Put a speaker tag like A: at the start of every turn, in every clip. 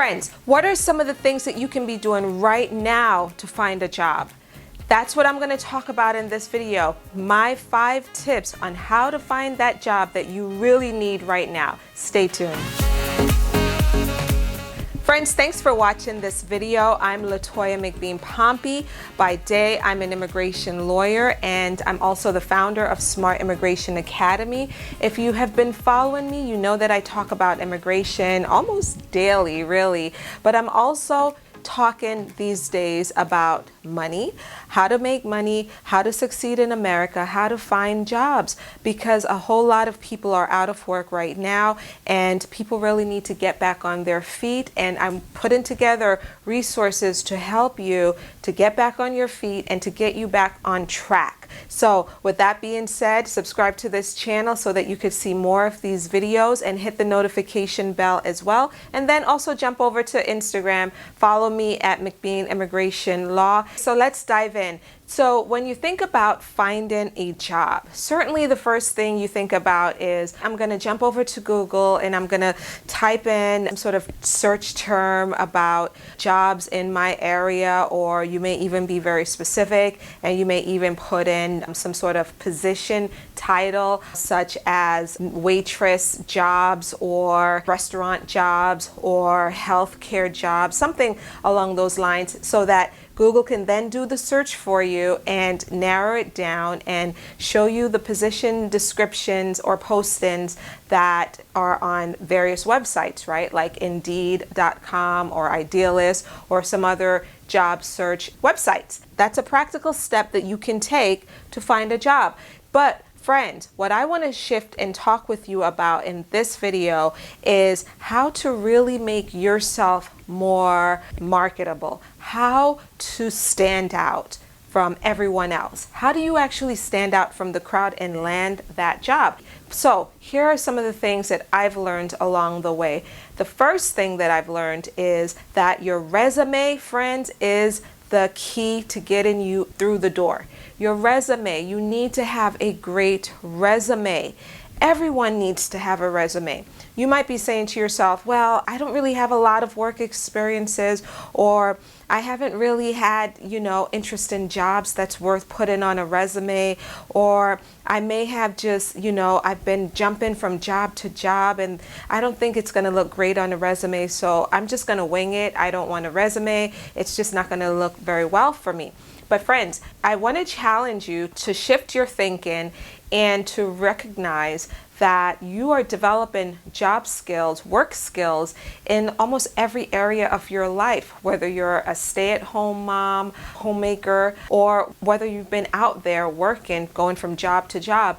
A: Friends, what are some of the things that you can be doing right now to find a job? That's what I'm going to talk about in this video. My 5 tips on how to find that job that you really need right now. Stay tuned. Friends, thanks for watching this video. I'm Latoya McBean-Pompey. By day, I'm an immigration lawyer, and I'm also the founder of Smart Immigration Academy. If you have been following me, you know that I talk about immigration almost daily, really. But I'm also talking these days about money, how to make money, how to succeed in America, how to find jobs, because a whole lot of people are out of work right now and people really need to get back on their feet. And I'm putting together resources to help you to get back on your feet and to get you back on track. So with that being said, subscribe to this channel so that you could see more of these videos, and hit the notification bell as well. And then also jump over to Instagram, follow me at McBean Immigration Law. So let's dive in. So when you think about finding a job, certainly the first thing you think about is, I'm going to jump over to Google and I'm going to type in some sort of search term about jobs in my area, or you may even be very specific and you may even put in some sort of position title, such as waitress jobs or restaurant jobs or healthcare jobs, something along those lines, so that Google can then do the search for you and narrow it down and show you the position descriptions or postings that are on various websites, right? Like Indeed.com or Idealist or some other job search websites. That's a practical step that you can take to find a job. But friends, what I want to shift and talk with you about in this video is how to really make yourself more marketable, how to stand out from everyone else. How do you actually stand out from the crowd and land that job? So here are some of the things that I've learned along the way. The first thing that I've learned is that your resume, friends, is the key to getting you through the door. Your resume, you need to have a great resume. Everyone needs to have a resume. You might be saying to yourself, well, I don't really have a lot of work experiences, or I haven't really had, interest in jobs that's worth putting on a resume, or I may have just, I've been jumping from job to job and I don't think it's going to look great on a resume, so I'm just going to wing it. I don't want a resume. It's just not going to look very well for me. But friends, I want to challenge you to shift your thinking and to recognize that you are developing job skills, work skills in almost every area of your life, whether you're a stay-at-home mom, homemaker, or whether you've been out there working, going from job to job.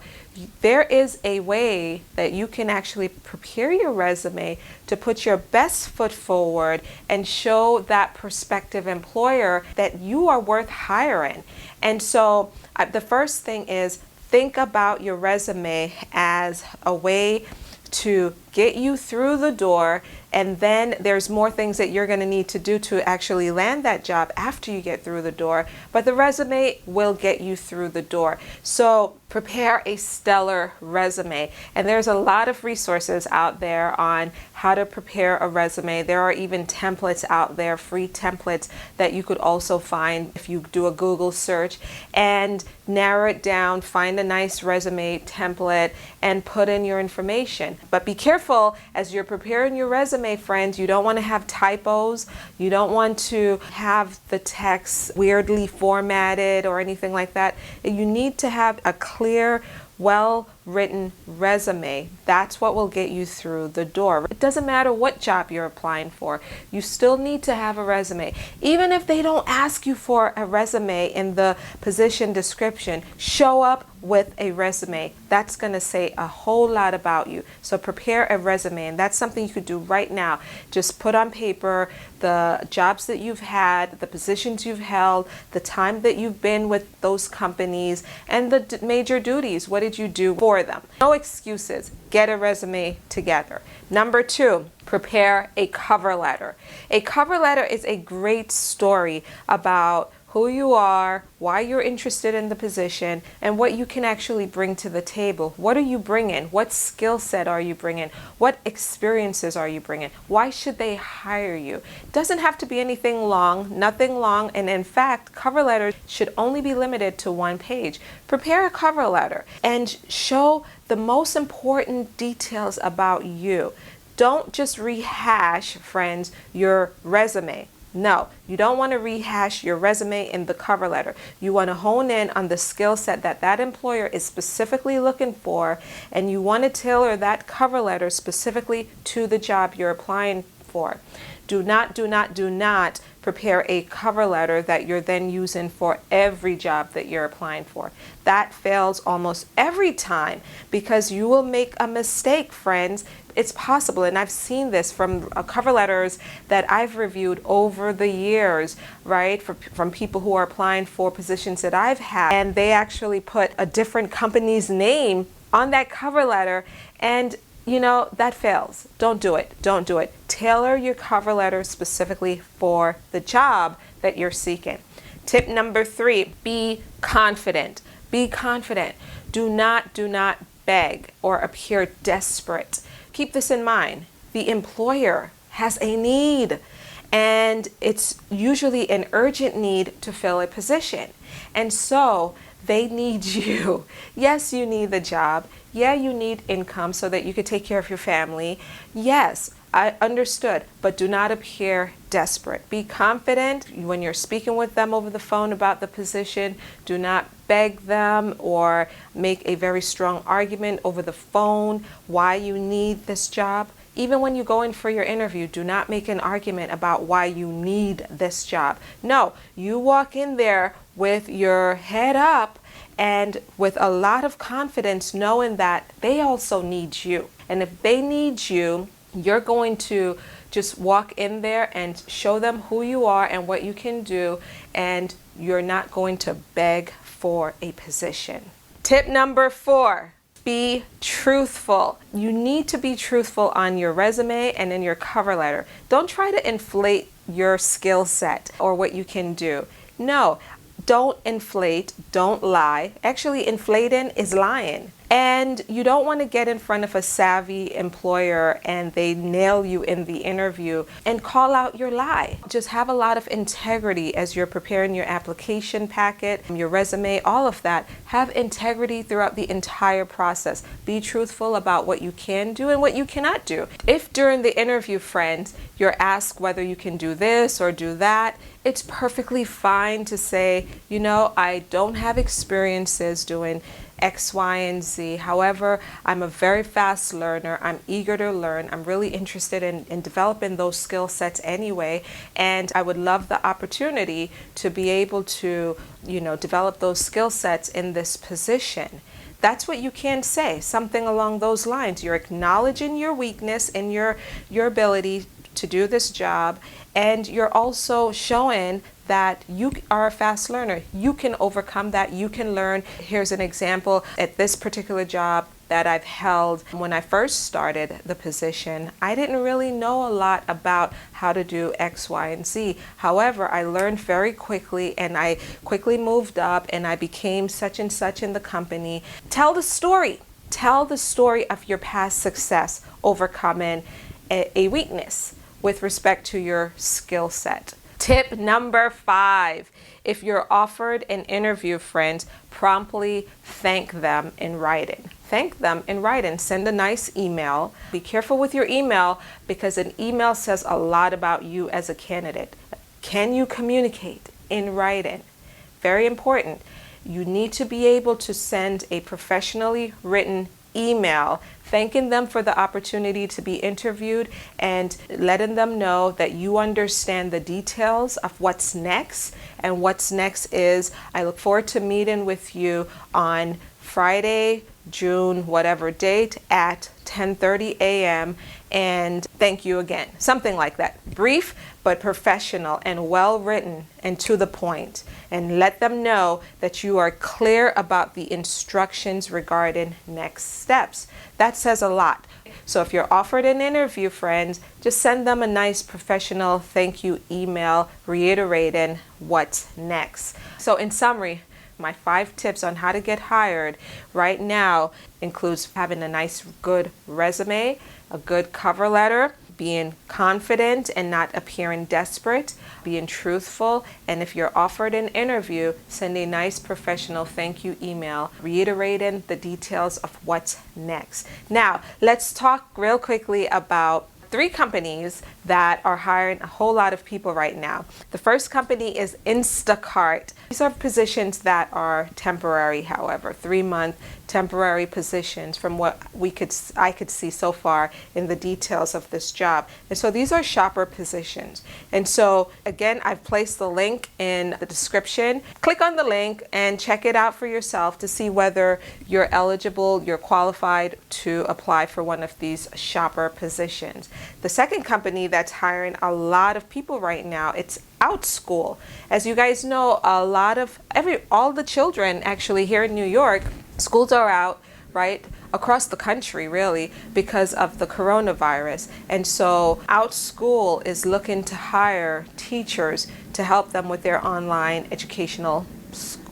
A: There is a way that you can actually prepare your resume to put your best foot forward and show that prospective employer that you are worth hiring. And so the first thing is, think about your resume as a way to get you through the door, and then there's more things that you're going to need to do to actually land that job after you get through the door, but the resume will get you through the door. So prepare a stellar resume, and there's a lot of resources out there on how to prepare a resume. There are even templates out there, free templates that you could also find if you do a Google search, and narrow it down, find a nice resume template and put in your information. But be careful as you're preparing your resume, friends. You don't want to have typos. You don't want to have the text weirdly formatted or anything like that. You need to have a clear, well-written resume. That's what will get you through the door. It doesn't matter what job you're applying for. You still need to have a resume. Even if they don't ask you for a resume in the position description, show up with a resume. That's going to say a whole lot about you. So prepare a resume, and that's something you could do right now. Just put on paper the jobs that you've had, the positions you've held, the time that you've been with those companies, and the major duties. What did you do for them? No excuses. Get a resume together. Number 2, prepare a cover letter. A cover letter is a great story about who you are, why you're interested in the position, and what you can actually bring to the table. What are you bringing? What skill set are you bringing? What experiences are you bringing? Why should they hire you? It doesn't have to be anything long, nothing long, and in fact, cover letters should only be limited to 1 page. Prepare a cover letter and show the most important details about you. Don't just rehash, friends, your resume. No, you don't want to rehash your resume in the cover letter. You want to hone in on the skill set that that employer is specifically looking for, and you want to tailor that cover letter specifically to the job you're applying for. Do not prepare a cover letter that you're then using for every job that you're applying for. That fails almost every time because you will make a mistake, friends. It's possible, and I've seen this from cover letters that I've reviewed over the years, right, from people who are applying for positions that I've had, and they actually put a different company's name on that cover letter, and you know, that fails. Don't do it. Don't do it. Tailor your cover letter specifically for the job that you're seeking. Tip number 3, be confident. Be confident. Do not beg or appear desperate. Keep this in mind. The employer has a need, and it's usually an urgent need to fill a position. And so they need you. Yes, you need the job. Yeah, you need income so that you could take care of your family. Yes, I understood, but do not appear desperate. Be confident when you're speaking with them over the phone about the position. Do not beg them or make a very strong argument over the phone why you need this job. Even when you go in for your interview, do not make an argument about why you need this job. No, you walk in there with your head up and with a lot of confidence, knowing that they also need you. And if they need you, you're going to just walk in there and show them who you are and what you can do, and you're not going to beg for a position. Tip number 4, be truthful. You need to be truthful on your resume and in your cover letter. Don't try to inflate your skill set or what you can do. No, don't inflate, don't lie. Actually, inflating is lying. And you don't want to get in front of a savvy employer and they nail you in the interview and call out your lie. Just have a lot of integrity as you're preparing your application packet, your resume, all of that. Have integrity throughout the entire process. Be truthful about what you can do and what you cannot do. If during the interview, friends, you're asked whether you can do this or do that, it's perfectly fine to say, you know, I don't have experiences doing X, Y, and Z. However, I'm a very fast learner. I'm eager to learn. I'm really interested in developing those skill sets anyway. And I would love the opportunity to be able to, you know, develop those skill sets in this position. That's what you can say, something along those lines. You're acknowledging your weakness and your ability to do this job, and you're also showing that you are a fast learner. You can overcome that. You can learn. Here's an example. At this particular job that I've held, when I first started the position, I didn't really know a lot about how to do X, Y, and Z. However, I learned very quickly, and I quickly moved up, and I became such and such in the company. Tell the story. Tell the story of your past success overcoming a weakness with respect to your skill set. Tip number 5, if you're offered an interview, friends, promptly thank them in writing. Thank them in writing. Send a nice email. Be careful with your email because an email says a lot about you as a candidate. Can you communicate in writing? Very important. You need to be able to send a professionally written email thanking them for the opportunity to be interviewed and letting them know that you understand the details of what's next. And what's next is, I look forward to meeting with you on Friday, June, whatever date, at 10:30 a.m. and thank you again. Something like that. Brief but professional and well written and to the point. And let them know that you are clear about the instructions regarding next steps. That says a lot. So if you're offered an interview, friends, just send them a nice professional thank you email reiterating what's next. So in summary, my 5 tips on how to get hired right now includes having a nice, good resume, a good cover letter, being confident and not appearing desperate, being truthful, and if you're offered an interview, send a nice professional thank you email reiterating the details of what's next. Now, let's talk real quickly about 3 companies that are hiring a whole lot of people right now. The first company is Instacart. These are positions that are temporary, however, 3-month temporary positions from what I could see so far in the details of this job. And so these are shopper positions. And so again, I've placed the link in the description. Click on the link and check it out for yourself to see whether you're eligible, you're qualified to apply for one of these shopper positions. The second company that's hiring a lot of people right now, it's OutSchool. As you guys know, all the children actually here in New York, schools are out, right, across the country really because of the coronavirus. And so OutSchool is looking to hire teachers to help them with their online educational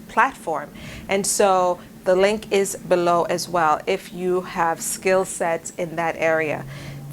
A: platform. And so the link is below as well if you have skill sets in that area.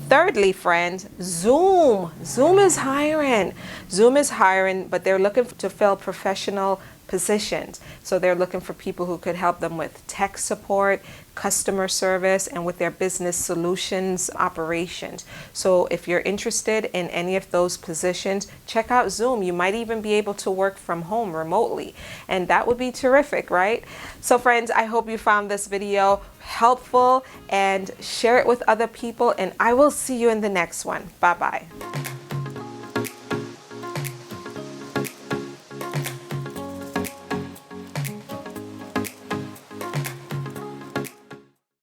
A: Thirdly, friends, Zoom. Zoom is hiring. Zoom is hiring, but they're looking to fill professional positions. So they're looking for people who could help them with tech support, customer service, and with their business solutions operations. So if you're interested in any of those positions, check out Zoom. You might even be able to work from home remotely, and that would be terrific, right? So friends, I hope you found this video helpful and share it with other people, and I will see you in the next one. Bye-bye.